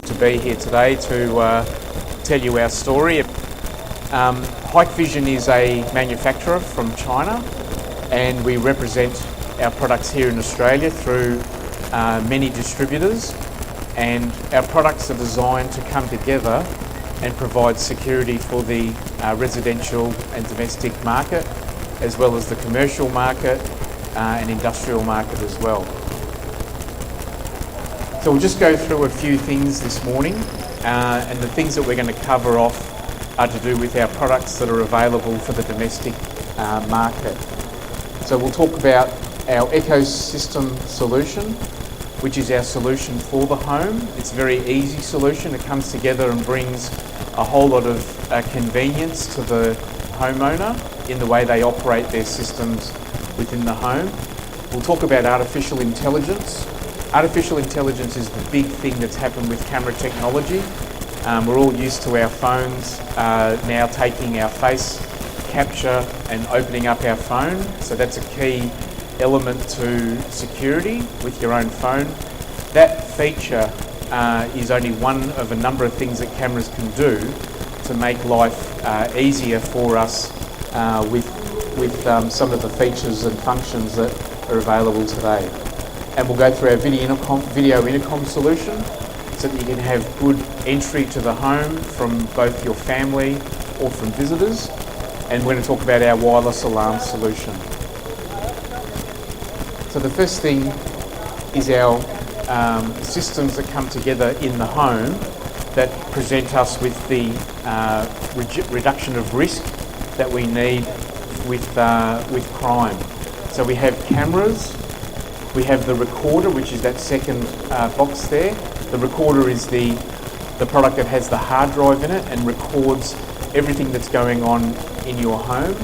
To be here today to tell you our story. Hikvision is a manufacturer from China, and we represent our products here in Australia through many distributors, and our products are designed to come together and provide security for the residential and domestic market, as well as the commercial market and industrial market as well. So we'll just go through a few things this morning, and the things that we're going to cover off are to do with our products that are available for the domestic market. So we'll talk about our ecosystem solution, which is our solution for the home. It's a very easy solution. It comes together and brings a whole lot of convenience to the homeowner in the way they operate their systems within the home. We'll talk about artificial intelligence. Artificial intelligence is the big thing that's happened with camera technology. We're all used to our phones now taking our face capture and opening up our phone. So that's a key element to security with your own phone. That feature is only one of a number of things that cameras can do to make life easier for us with with some of the features and functions that are available today. And we'll go through our video intercom solution so that you can have good entry to the home from both your family or from visitors. And we're going to talk about our wireless alarm solution. So the first thing is our systems that come together in the home that present us with the reduction of risk that we need with crime. So we have cameras, we have the recorder, which is that second box there. The recorder is the product that has the hard drive in it and records everything that's going on in your home.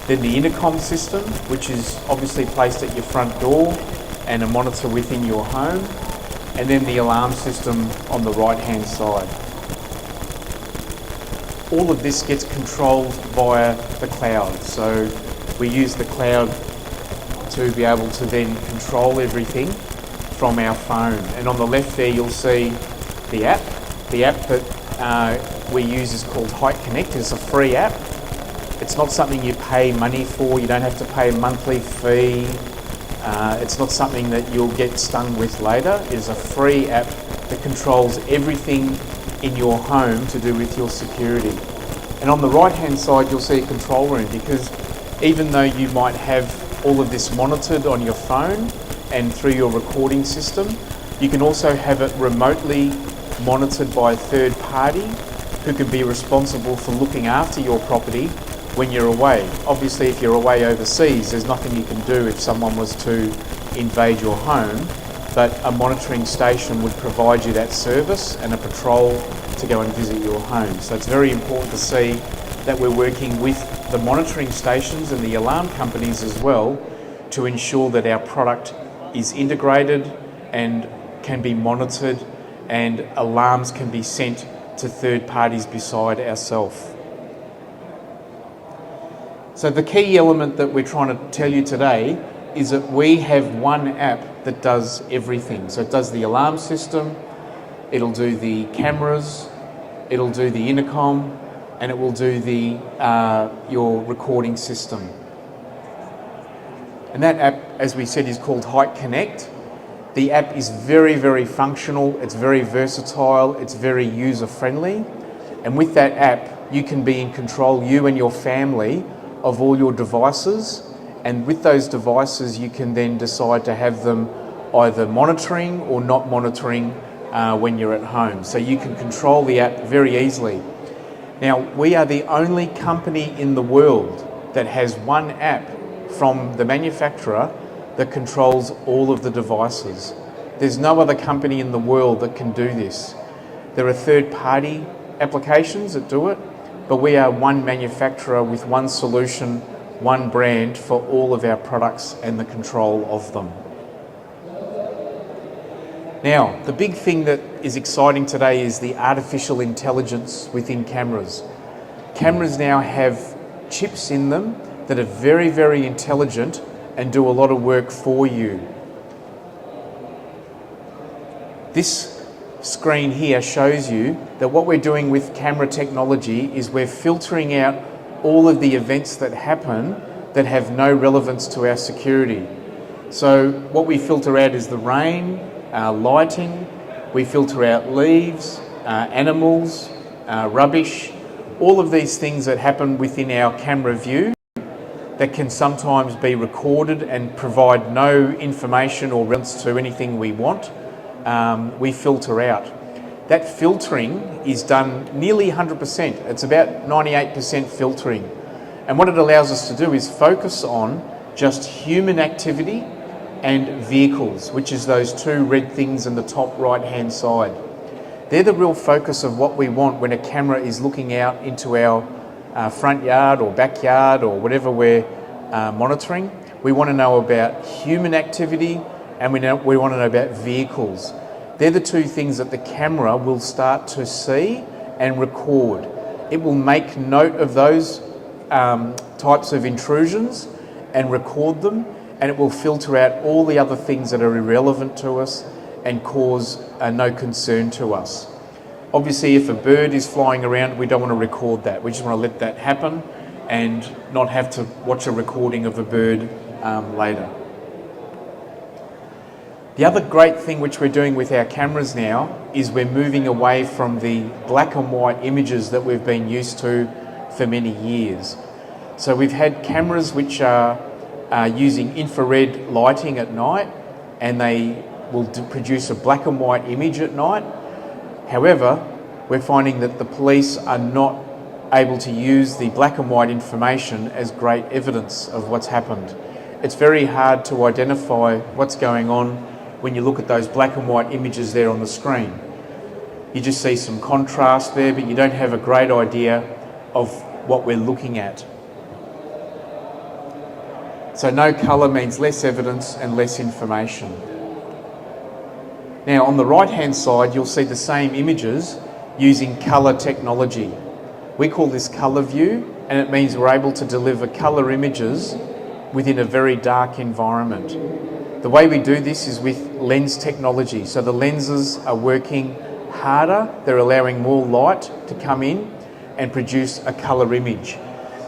Then the intercom system, which is obviously placed at your front door and a monitor within your home. And then the alarm system on the right-hand side. All of this gets controlled via the cloud. So we use the cloud to be able to then control everything from our phone. And on the left there you'll see the app. The app that we use is called HKD. It's a free app. It's not something you pay money for. You don't have to pay a monthly fee. It's not something that you'll get stung with later. It is a free app that controls everything in your home to do with your security. And on the right hand side you'll see a control room, because even though you might have all of this monitored on your phone and through your recording system, you can also have it remotely monitored by a third party who can be responsible for looking after your property when you're away. Obviously, if you're away overseas, there's nothing you can do if someone was to invade your home, but a monitoring station would provide you that service and a patrol to go and visit your home. So it's very important to see that we're working with the monitoring stations and the alarm companies as well to ensure that our product is integrated and can be monitored, and alarms can be sent to third parties beside ourselves. So the key element that we're trying to tell you today is that we have one app that does everything. So it does the alarm system, it'll do the cameras, it'll do the intercom, and it will do the your recording system. And that app, as we said, is called HKD. The app is very, very functional, it's very versatile, it's very user-friendly. And with that app, you can be in control, you and your family, of all your devices. And with those devices, you can then decide to have them either monitoring or not monitoring when you're at home. So you can control the app very easily. Now, we are the only company in the world that has one app from the manufacturer that controls all of the devices. There's no other company in the world that can do this. There are third-party applications that do it, but we are one manufacturer with one solution, one brand for all of our products and the control of them. Now, the big thing that is exciting today is the artificial intelligence within cameras. Cameras now have chips in them that are very, very intelligent and do a lot of work for you. This screen here shows you that what we're doing with camera technology is we're filtering out all of the events that happen that have no relevance to our security. So what we filter out is the rain, lighting, we filter out leaves, animals, rubbish, all of these things that happen within our camera view that can sometimes be recorded and provide no information or relevance to anything we want, we filter out. That filtering is done nearly 100%. It's about 98% filtering. And what it allows us to do is focus on just human activity and vehicles, which is those two red things in the top right-hand side. They're the real focus of what we want when a camera is looking out into our front yard or backyard or whatever we're monitoring. We want to know about human activity, and we want to know about vehicles. They're the two things that the camera will start to see and record. It will make note of those types of intrusions and record them, and it will filter out all the other things that are irrelevant to us and cause no concern to us. Obviously, if a bird is flying around, we don't want to record that. We just want to let that happen. and not have to watch a recording of a bird later. The other great thing which we're doing with our cameras now is we're moving away from the black and white images that we've been used to for many years. So we've had cameras which are using infrared lighting at night, and they will produce a black and white image at night. However, we're finding that the police are not able to use the black and white information as great evidence of what's happened. It's very hard to identify what's going on when you look at those black and white images there on the screen. You just see some contrast there, but you don't have a great idea of what we're looking at. So no colour means less evidence and less information. Now on the right hand side you'll see the same images using colour technology. We call this colour view, and it means we're able to deliver colour images within a very dark environment. The way we do this is with lens technology. So the lenses are working harder, they're allowing more light to come in and produce a colour image.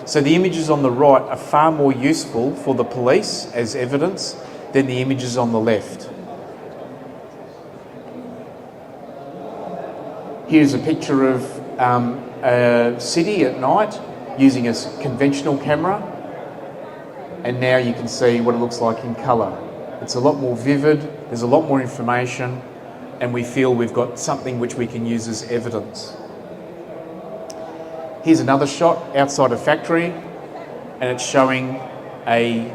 So the images on the right are far more useful for the police as evidence than the images on the left. Here's a picture of a city at night using a conventional camera, and now you can see what it looks like in colour. It's a lot more vivid, there's a lot more information, and we feel we've got something which we can use as evidence. Here's another shot outside a factory, and it's showing a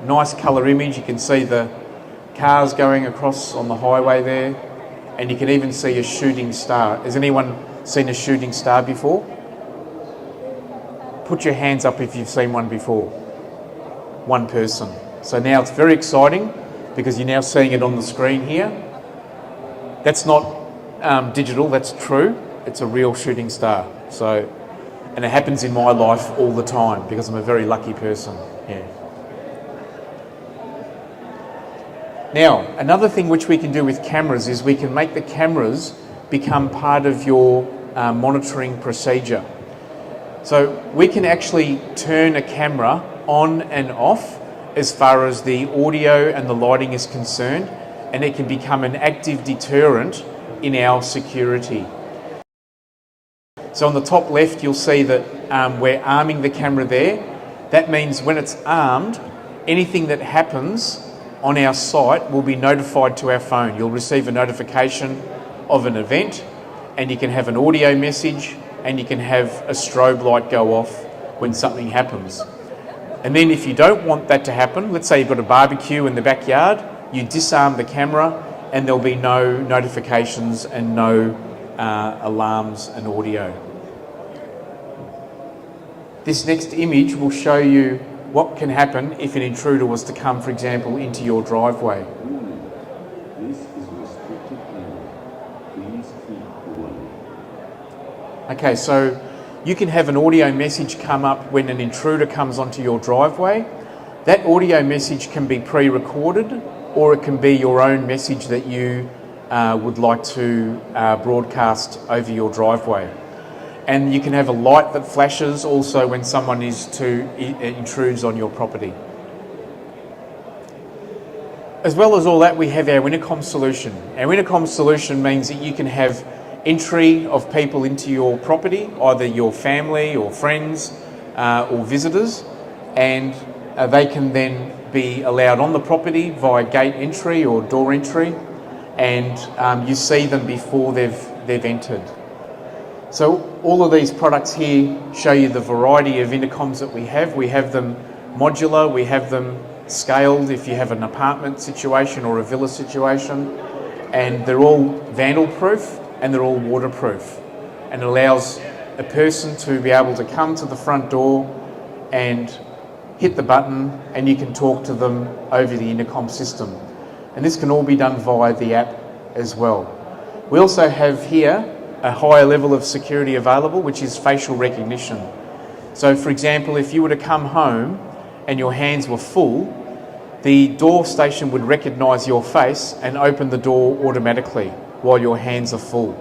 nice colour image. You can see the cars going across on the highway there, and you can even see a shooting star. Has anyone seen a shooting star before? Put your hands up if you've seen one before. One person. So now it's very exciting because you're now seeing it on the screen here. That's not digital, that's true. It's a real shooting star. So, and it happens in my life all the time because I'm a very lucky person. Yeah. Now, another thing which we can do with cameras is we can make the cameras become part of your monitoring procedure. So we can actually turn a camera on and off as far as the audio and the lighting is concerned, and it can become an active deterrent in our security. So on the top left you'll see that we're arming the camera there. That means when it's armed, anything that happens on our site will be notified to our phone. You'll receive a notification of an event, and you can have an audio message, and you can have a strobe light go off when something happens. And then if you don't want that to happen, let's say you've got a barbecue in the backyard, you disarm the camera and there'll be no notifications and no alarms and audio. This next image will show you what can happen if an intruder was to come, for example, into your driveway. Okay, so you can have an audio message come up when an intruder comes onto your driveway. That audio message can be pre-recorded, or it can be your own message that you would like to broadcast over your driveway. And you can have a light that flashes also when someone intrudes on your property. As well as all that, we have our Intercom Solution. Our Intercom Solution means that you can have entry of people into your property, either your family or friends or visitors, and they can then be allowed on the property via gate entry or door entry, and you see them before they've entered. So all of these products here show you the variety of intercoms that we have. We have them modular, we have them scaled if you have an apartment situation or a villa situation, and they're all vandal proof and they're all waterproof, and it allows a person to be able to come to the front door and hit the button and you can talk to them over the intercom system. And this can all be done via the app as well. We also have here a higher level of security available, which is facial recognition. So for example, if you were to come home and your hands were full, the door station would recognise your face and open the door automatically while your hands are full.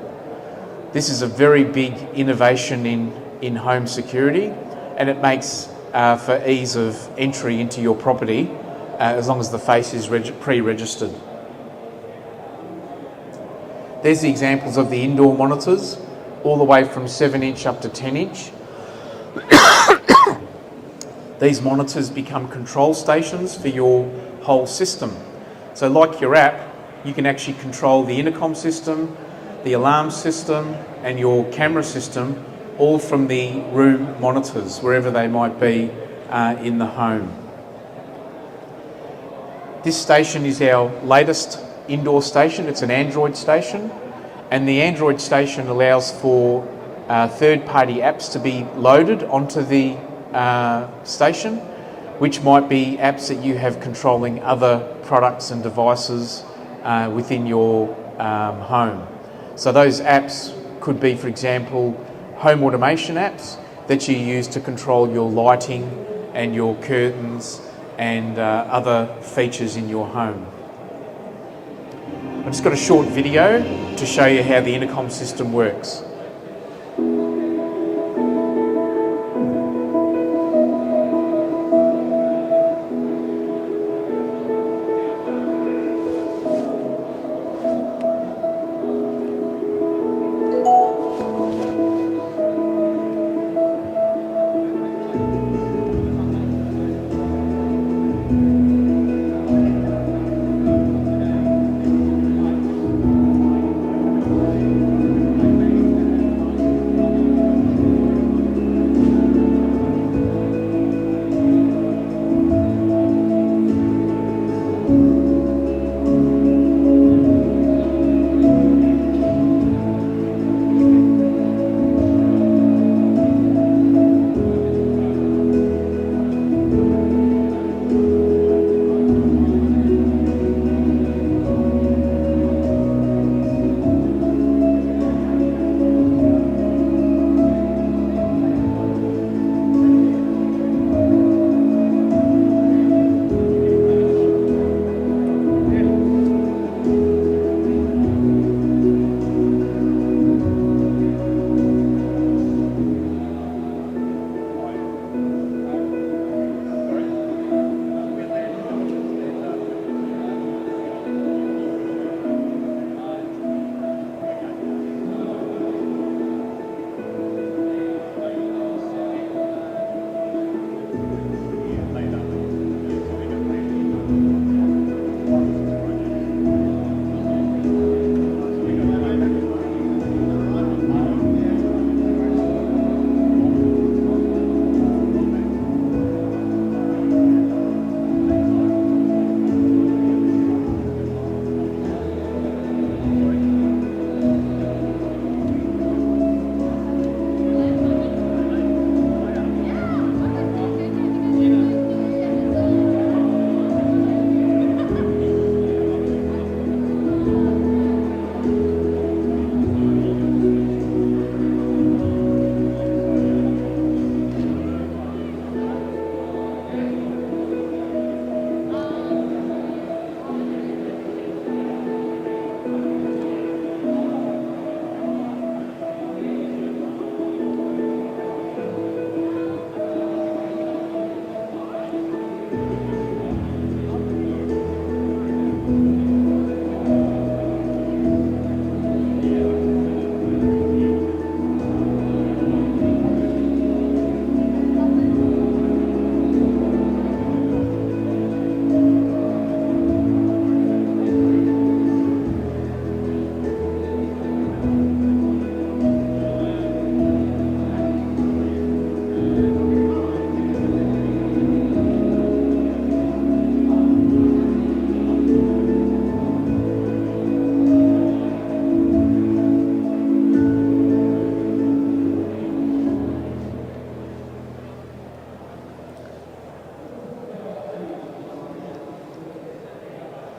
This is a very big innovation in home security, and it makes for ease of entry into your property as long as the face is pre-registered. There's the examples of the indoor monitors, all the way from 7-inch up to 10-inch. These monitors become control stations for your whole system. So like your app, you can actually control the intercom system, the alarm system, and your camera system, all from the room monitors, wherever they might be in the home. This station is our latest indoor station. It's an Android station, and the Android station allows for third-party apps to be loaded onto the station, which might be apps that you have controlling other products and devices within your home. So those apps could be, for example, home automation apps that you use to control your lighting and your curtains and other features in your home. I've just got a short video to show you how the intercom system works.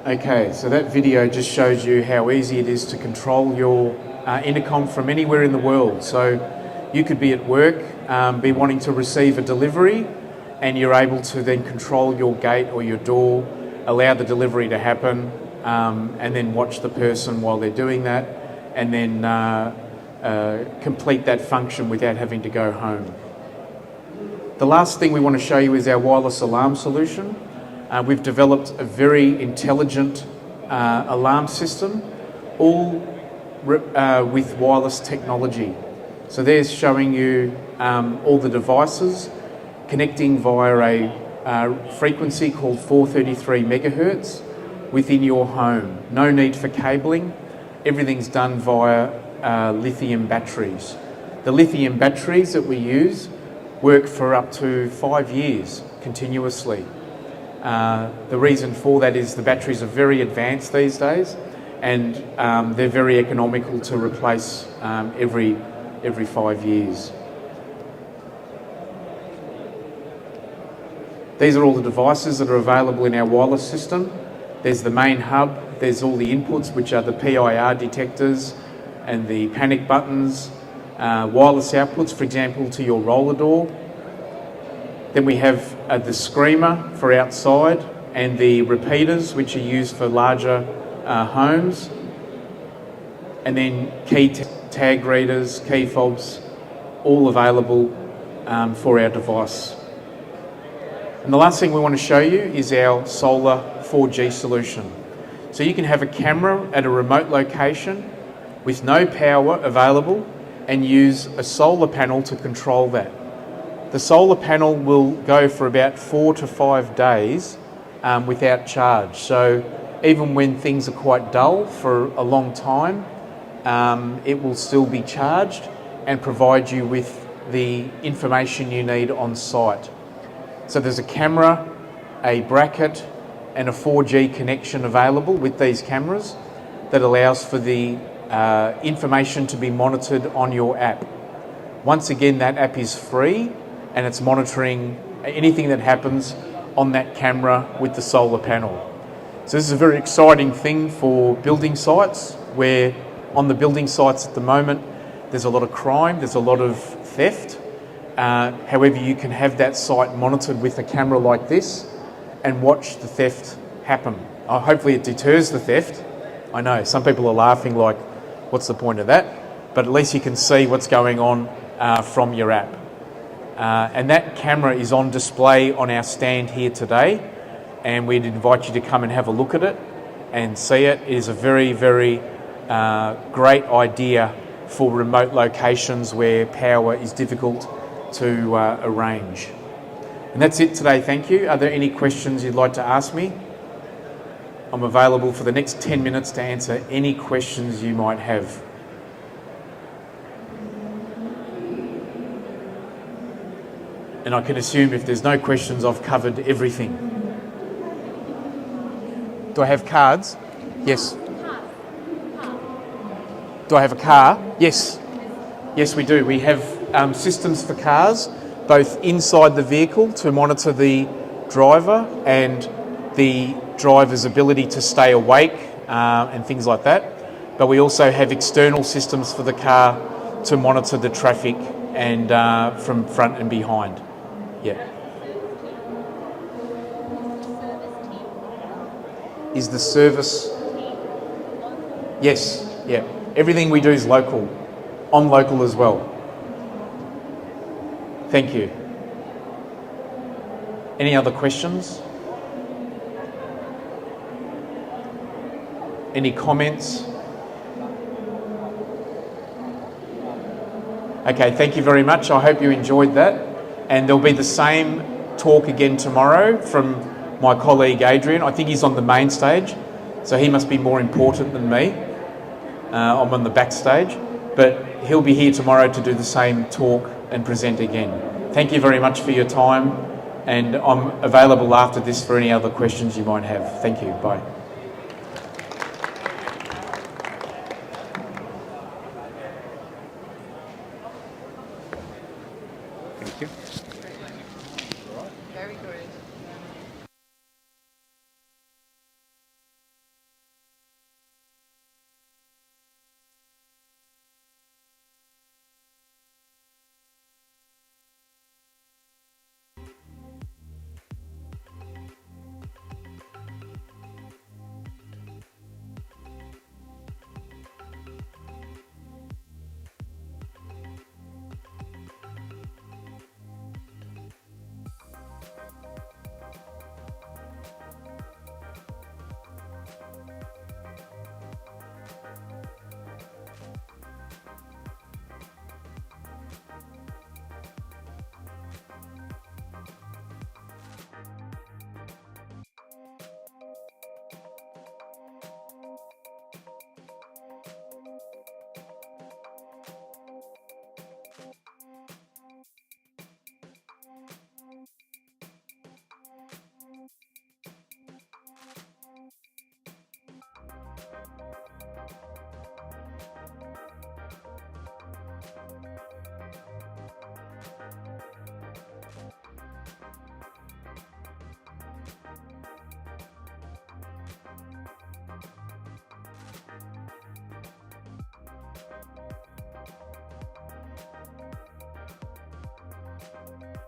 Okay, so that video just shows you how easy it is to control your intercom from anywhere in the world. So you could be at work, be wanting to receive a delivery, and you're able to then control your gate or your door, allow the delivery to happen, and then watch the person while they're doing that, and then complete that function without having to go home. The last thing we want to show you is our wireless alarm solution. We've developed a very intelligent alarm system, all with wireless technology. So there's showing you all the devices connecting via a frequency called 433 megahertz within your home. No need for cabling. Everything's done via lithium batteries. The lithium batteries that we use work for up to 5 years continuously. The reason for that is the batteries are very advanced these days, and they're very economical to replace every 5 years. These are all the devices that are available in our wireless system. There's the main hub, there's all the inputs, which are the PIR detectors and the panic buttons, wireless outputs, for example, to your roller door. Then we have the screamer for outside and the repeaters, which are used for larger homes. And then key tag readers, key fobs, all available for our device. And the last thing we want to show you is our solar 4G solution. So you can have a camera at a remote location with no power available and use a solar panel to control that. The solar panel will go for about 4 to 5 days without charge. So even when things are quite dull for a long time, it will still be charged and provide you with the information you need on site. So there's a camera, a bracket and a 4G connection available with these cameras that allows for the information to be monitored on your app. Once again, that app is free and it's monitoring anything that happens on that camera with the solar panel. So this is a very exciting thing for building sites, where on the building sites at the moment there's a lot of crime, there's a lot of theft. However, you can have that site monitored with a camera like this and watch the theft happen. Hopefully it deters the theft. I know some people are laughing like, what's the point of that? But at least you can see what's going on from your app. And that camera is on display on our stand here today, and we'd invite you to come and have a look at it and see it. It is a very, very great idea for remote locations where power is difficult to arrange. And that's it today, thank you. Are there any questions you'd like to ask me? I'm available for the next 10 minutes to answer any questions you might have. And I can assume if there's no questions, I've covered everything. Do I have cards? Yes. Do I have a car? Yes. Yes, we do. We have systems for cars, both inside the vehicle to monitor the driver and the driver's ability to stay awake and things like that. But we also have external systems for the car to monitor the traffic and from front and behind. Yeah. Is the service? Yes, yeah. Everything we do is local, on local as well. Thank you. Any other questions? Any comments? Okay, thank you very much. I hope you enjoyed that. And there'll be the same talk again tomorrow from my colleague Adrian. I think he's on the main stage, so he must be more important than me. I'm on the backstage, but he'll be here tomorrow to do the same talk and present again. Thank you very much for your time, and I'm available after this for any other questions you might have. Thank you. Bye.